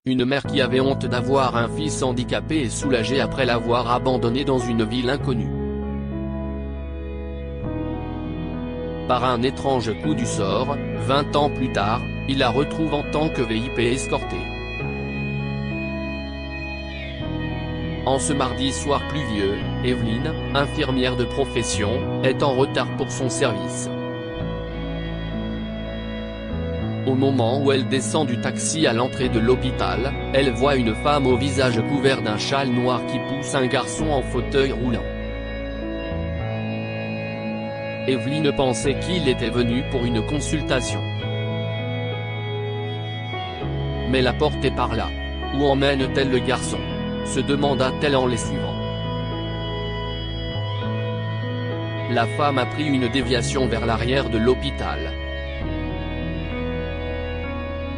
Une mère qui avait honte d'avoir un fils handicapé est soulagée après l'avoir abandonné dans une ville inconnue. Par un étrange coup du sort, 20 ans plus tard, il la retrouve en tant que VIP escortée. En ce mardi soir pluvieux, Evelyne, infirmière de profession, est en retard pour son service. Au moment où elle descend du taxi à l'entrée de l'hôpital, elle voit une femme au visage couvert d'un châle noir qui pousse un garçon en fauteuil roulant. Evelyne pensait qu'il était venu pour une consultation. Mais la porte est par là. Où emmène-t-elle le garçon ? Se demanda-t-elle en les suivant. La femme a pris une déviation vers l'arrière de l'hôpital.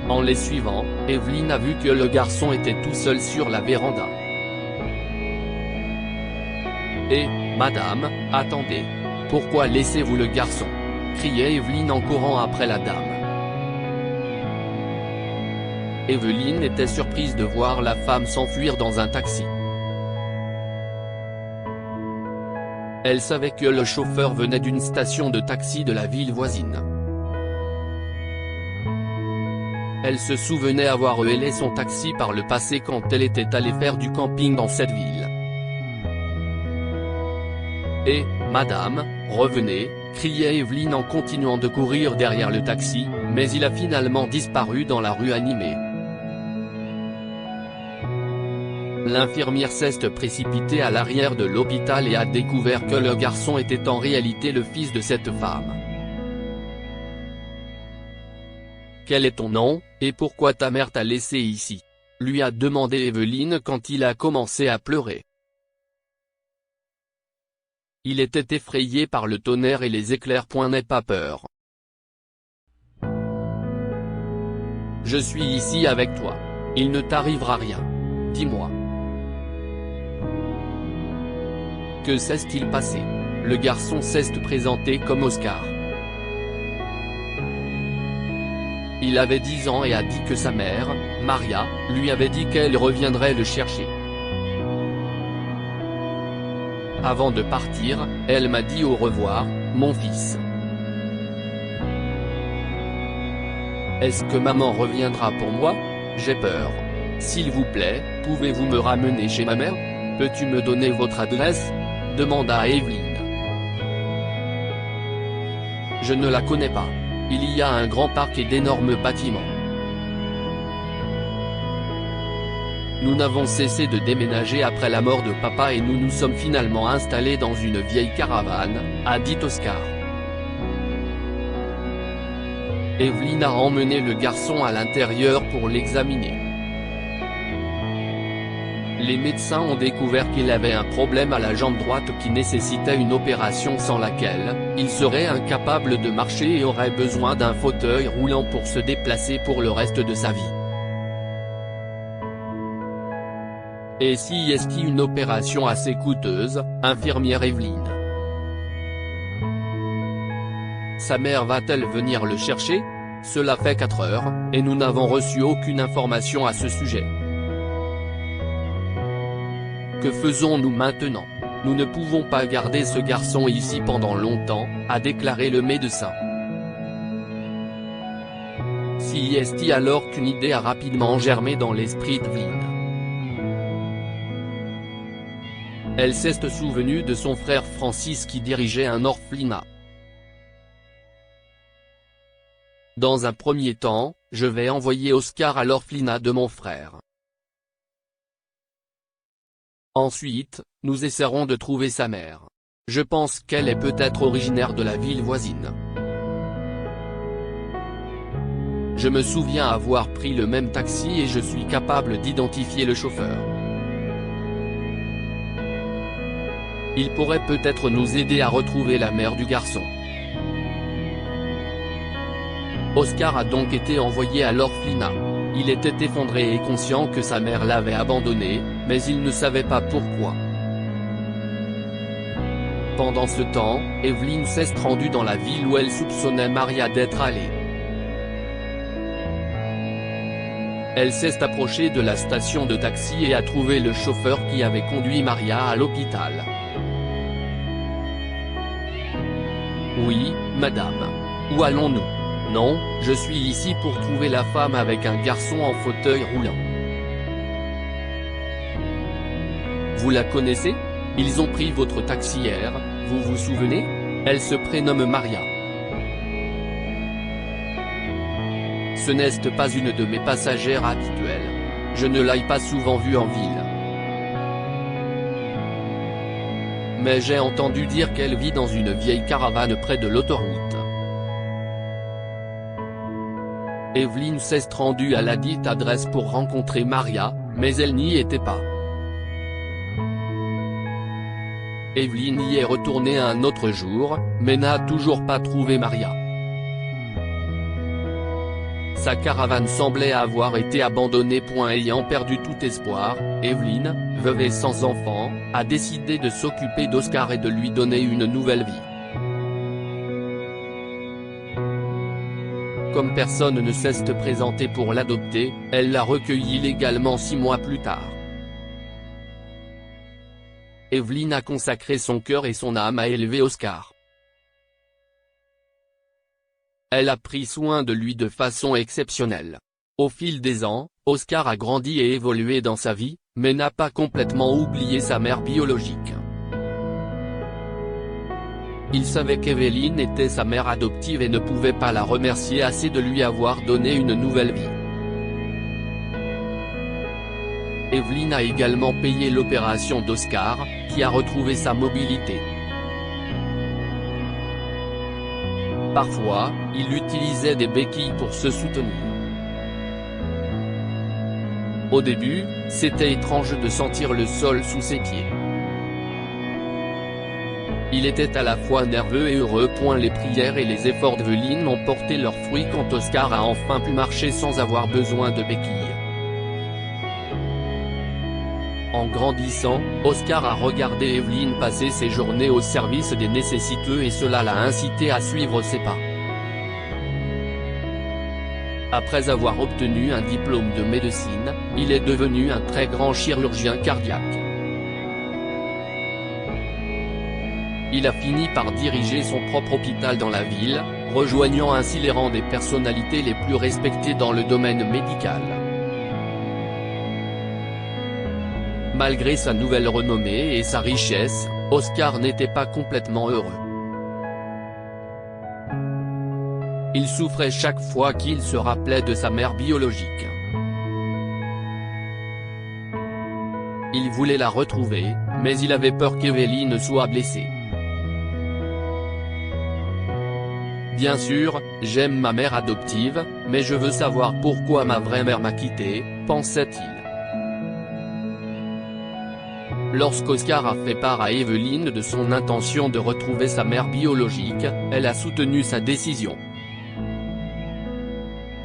En les suivant, Evelyne a vu que le garçon était tout seul sur la véranda. « Eh, madame, attendez. Pourquoi laissez-vous le garçon ?» criait Evelyne en courant après la dame. Evelyne était surprise de voir la femme s'enfuir dans un taxi. Elle savait que le chauffeur venait d'une station de taxi de la ville voisine. Elle se souvenait avoir hélé son taxi par le passé quand elle était allée faire du camping dans cette ville. « Eh, madame, revenez !» criait Evelyne en continuant de courir derrière le taxi, mais il a finalement disparu dans la rue animée. L'infirmière s'est précipitée à l'arrière de l'hôpital et a découvert que le garçon était en réalité le fils de cette femme. « Quel est ton nom, et pourquoi ta mère t'a laissé ici ?» lui a demandé Evelyne quand il a commencé à pleurer. Il était effrayé par le tonnerre et les éclairs. N'aie pas peur. Je suis ici avec toi. Il ne t'arrivera rien. Dis-moi. Que s'est-il passé ? Le garçon s'est présenté comme Oscar. Il avait 10 ans et a dit que sa mère, Maria, lui avait dit qu'elle reviendrait le chercher. Avant de partir, elle m'a dit au revoir, mon fils. Est-ce que maman reviendra pour moi ? J'ai peur. S'il vous plaît, pouvez-vous me ramener chez ma mère ? Peux-tu me donner votre adresse ? Demanda Evelyne. Je ne la connais pas. Il y a un grand parc et d'énormes bâtiments. Nous n'avons cessé de déménager après la mort de papa et nous nous sommes finalement installés dans une vieille caravane, a dit Oscar. Evelyne a emmené le garçon à l'intérieur pour l'examiner. Les médecins ont découvert qu'il avait un problème à la jambe droite qui nécessitait une opération sans laquelle, il serait incapable de marcher et aurait besoin d'un fauteuil roulant pour se déplacer pour le reste de sa vie. Et si est-ce une opération assez coûteuse, infirmière Evelyne. Sa mère va-t-elle venir le chercher ? Cela fait 4 heures, et nous n'avons reçu aucune information à ce sujet. Que faisons-nous maintenant ? Nous ne pouvons pas garder ce garçon ici pendant longtemps, a déclaré le médecin. Si est-il alors qu'une idée a rapidement germé dans l'esprit d'Evelyne. Elle s'est souvenue de son frère Francis qui dirigeait un orphelinat. Dans un premier temps, je vais envoyer Oscar à l'orphelinat de mon frère. Ensuite, nous essaierons de trouver sa mère. Je pense qu'elle est peut-être originaire de la ville voisine. Je me souviens avoir pris le même taxi et je suis capable d'identifier le chauffeur. Il pourrait peut-être nous aider à retrouver la mère du garçon. Oscar a donc été envoyé à l'orphelinat. Il était effondré et conscient que sa mère l'avait abandonné, mais il ne savait pas pourquoi. Pendant ce temps, Evelyne s'est rendue dans la ville où elle soupçonnait Maria d'être allée. Elle s'est approchée de la station de taxi et a trouvé le chauffeur qui avait conduit Maria à l'hôpital. Oui, madame. Où allons-nous? Non, je suis ici pour trouver la femme avec un garçon en fauteuil roulant. Vous la connaissez? Ils ont pris votre taxi hier, vous vous souvenez? Elle se prénomme Maria. Ce n'est pas une de mes passagères habituelles. Je ne l'ai pas souvent vue en ville. Mais j'ai entendu dire qu'elle vit dans une vieille caravane près de l'autoroute. Evelyne s'est rendue à la dite adresse pour rencontrer Maria, mais elle n'y était pas. Evelyne y est retournée un autre jour, mais n'a toujours pas trouvé Maria. Sa caravane semblait avoir été abandonnée. Ayant perdu tout espoir, Evelyne, veuve et sans enfant, a décidé de s'occuper d'Oscar et de lui donner une nouvelle vie. Comme personne ne s'est présenté pour l'adopter, elle l'a recueilli légalement 6 mois plus tard. Evelyne a consacré son cœur et son âme à élever Oscar. Elle a pris soin de lui de façon exceptionnelle. Au fil des ans, Oscar a grandi et évolué dans sa vie, mais n'a pas complètement oublié sa mère biologique. Il savait qu'Evelyne était sa mère adoptive et ne pouvait pas la remercier assez de lui avoir donné une nouvelle vie. Evelyne a également payé l'opération d'Oscar, qui a retrouvé sa mobilité. Parfois, il utilisait des béquilles pour se soutenir. Au début, c'était étrange de sentir le sol sous ses pieds. Il était à la fois nerveux et heureux. Les prières et les efforts d'Evelyne ont porté leurs fruits quand Oscar a enfin pu marcher sans avoir besoin de béquilles. En grandissant, Oscar a regardé Evelyne passer ses journées au service des nécessiteux et cela l'a incité à suivre ses pas. Après avoir obtenu un diplôme de médecine, il est devenu un très grand chirurgien cardiaque. Il a fini par diriger son propre hôpital dans la ville, rejoignant ainsi les rangs des personnalités les plus respectées dans le domaine médical. Malgré sa nouvelle renommée et sa richesse, Oscar n'était pas complètement heureux. Il souffrait chaque fois qu'il se rappelait de sa mère biologique. Il voulait la retrouver, mais il avait peur qu'Evelyne soit blessée. Bien sûr, j'aime ma mère adoptive, mais je veux savoir pourquoi ma vraie mère m'a quitté, pensait-il. Lorsqu'Oscar a fait part à Evelyne de son intention de retrouver sa mère biologique, elle a soutenu sa décision.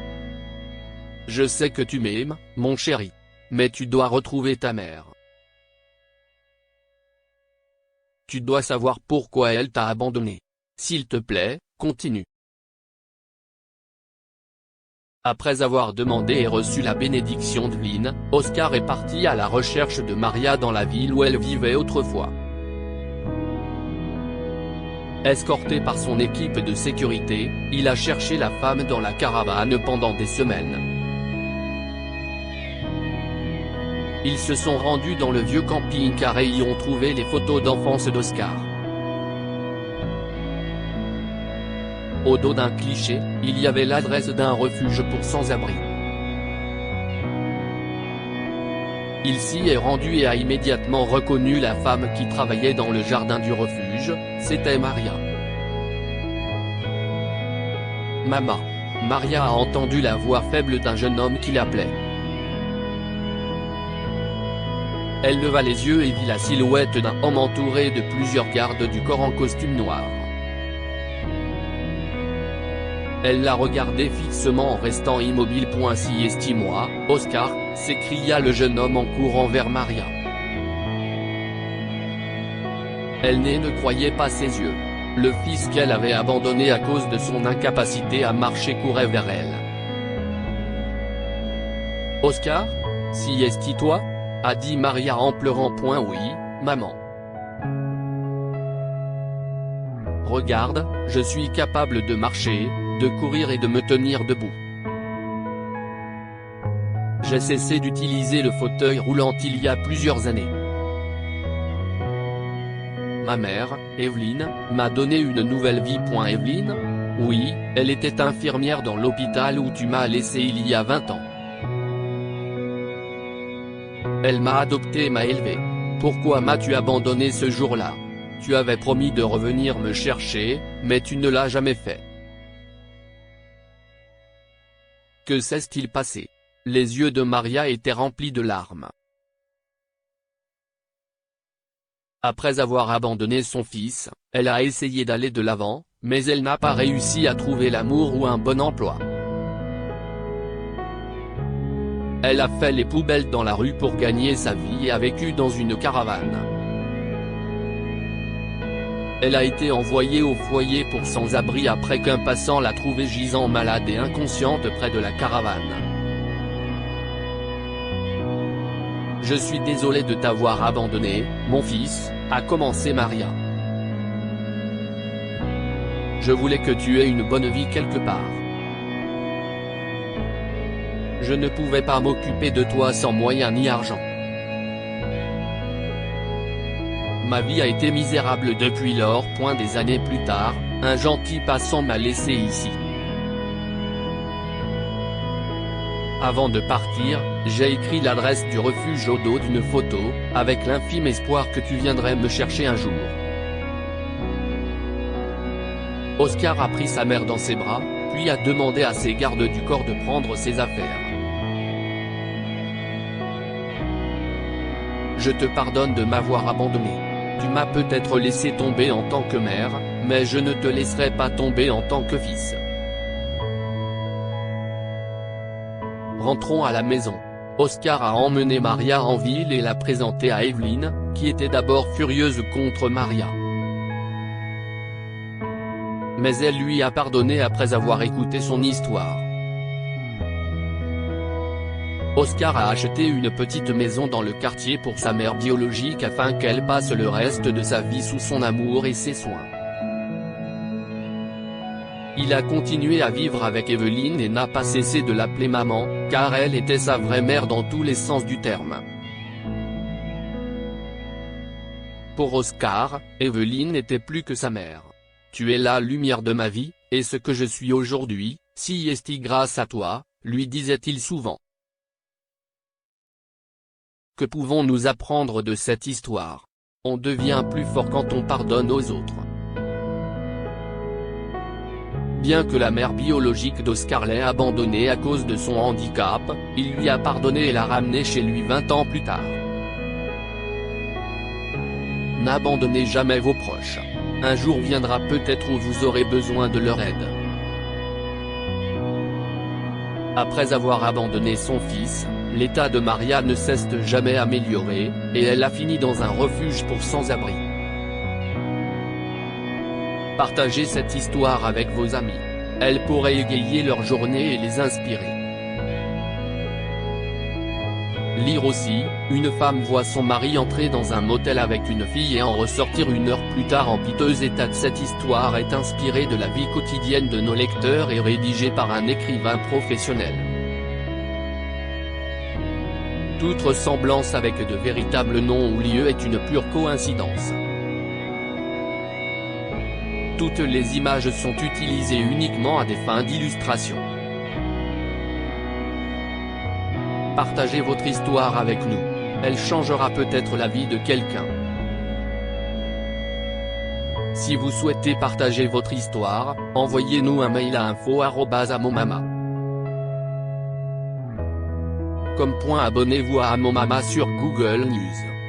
« Je sais que tu m'aimes, mon chéri. Mais tu dois retrouver ta mère. Tu dois savoir pourquoi elle t'a abandonné. S'il te plaît, continue. » Après avoir demandé et reçu la bénédiction d'Evelyne, Oscar est parti à la recherche de Maria dans la ville où elle vivait autrefois. Escorté par son équipe de sécurité, il a cherché la femme dans la caravane pendant des semaines. Ils se sont rendus dans le vieux camping-car et y ont trouvé les photos d'enfance d'Oscar. Au dos d'un cliché, il y avait l'adresse d'un refuge pour sans-abri. Il s'y est rendu et a immédiatement reconnu la femme qui travaillait dans le jardin du refuge, c'était Maria. « Maman !» Maria a entendu la voix faible d'un jeune homme qui l'appelait. Elle leva les yeux et vit la silhouette d'un homme entouré de plusieurs gardes du corps en costume noir. Elle l'a regardé fixement en restant immobile. « Si estime-moi, Oscar !» s'écria le jeune homme en courant vers Maria. Elle ne croyait pas ses yeux. Le fils qu'elle avait abandonné à cause de son incapacité à marcher courait vers elle. Oscar? Si est-il toi? A dit Maria en pleurant. Oui, maman. Regarde, je suis capable de marcher, de courir et de me tenir debout. J'ai cessé d'utiliser le fauteuil roulant il y a plusieurs années. Ma mère, Evelyne, m'a donné une nouvelle vie. Evelyne? Oui, elle était infirmière dans l'hôpital où tu m'as laissé il y a 20 ans. Elle m'a adopté et m'a élevé. Pourquoi m'as-tu abandonné ce jour-là? Tu avais promis de revenir me chercher, mais tu ne l'as jamais fait. Que s'est-il passé? Les yeux de Maria étaient remplis de larmes. Après avoir abandonné son fils, elle a essayé d'aller de l'avant, mais elle n'a pas réussi à trouver l'amour ou un bon emploi. Elle a fait les poubelles dans la rue pour gagner sa vie et a vécu dans une caravane. Elle a été envoyée au foyer pour sans-abri après qu'un passant l'a trouvée gisant malade et inconsciente près de la caravane. Je suis désolé de t'avoir abandonné, mon fils, a commencé Maria. Je voulais que tu aies une bonne vie quelque part. Je ne pouvais pas m'occuper de toi sans moyens ni argent. Ma vie a été misérable depuis lors. Des années plus tard, un gentil passant m'a laissé ici. Avant de partir, j'ai écrit l'adresse du refuge au dos d'une photo, avec l'infime espoir que tu viendrais me chercher un jour. Oscar a pris sa mère dans ses bras, puis a demandé à ses gardes du corps de prendre ses affaires. Je te pardonne de m'avoir abandonné. Tu m'as peut-être laissé tomber en tant que mère, mais je ne te laisserai pas tomber en tant que fils. Rentrons à la maison. Oscar a emmené Maria en ville et l'a présentée à Evelyne, qui était d'abord furieuse contre Maria. Mais elle lui a pardonné après avoir écouté son histoire. Oscar a acheté une petite maison dans le quartier pour sa mère biologique afin qu'elle passe le reste de sa vie sous son amour et ses soins. Il a continué à vivre avec Evelyne et n'a pas cessé de l'appeler maman, car elle était sa vraie mère dans tous les sens du terme. Pour Oscar, Evelyne n'était plus que sa mère. Tu es la lumière de ma vie, et ce que je suis aujourd'hui, si est grâce à toi, lui disait-il souvent. Que pouvons-nous apprendre de cette histoire? On devient plus fort quand on pardonne aux autres. Bien que la mère biologique d'Oscar l'ait abandonné à cause de son handicap, il lui a pardonné et l'a ramené chez lui 20 ans plus tard. N'abandonnez jamais vos proches. Un jour viendra peut-être où vous aurez besoin de leur aide. Après avoir abandonné son fils, l'état de Maria ne s'est jamais amélioré, et elle a fini dans un refuge pour sans-abri. Partagez cette histoire avec vos amis. Elle pourrait égayer leur journée et les inspirer. Lire aussi, une femme voit son mari entrer dans un motel avec une fille et en ressortir 1 heure plus tard en piteux état. Cette histoire est inspirée de la vie quotidienne de nos lecteurs et rédigée par un écrivain professionnel. Toute ressemblance avec de véritables noms ou lieux est une pure coïncidence. Toutes les images sont utilisées uniquement à des fins d'illustration. Partagez votre histoire avec nous. Elle changera peut-être la vie de quelqu'un. Si vous souhaitez partager votre histoire, envoyez-nous un mail à info@amomama. Abonnez-vous à Amomama sur Google News.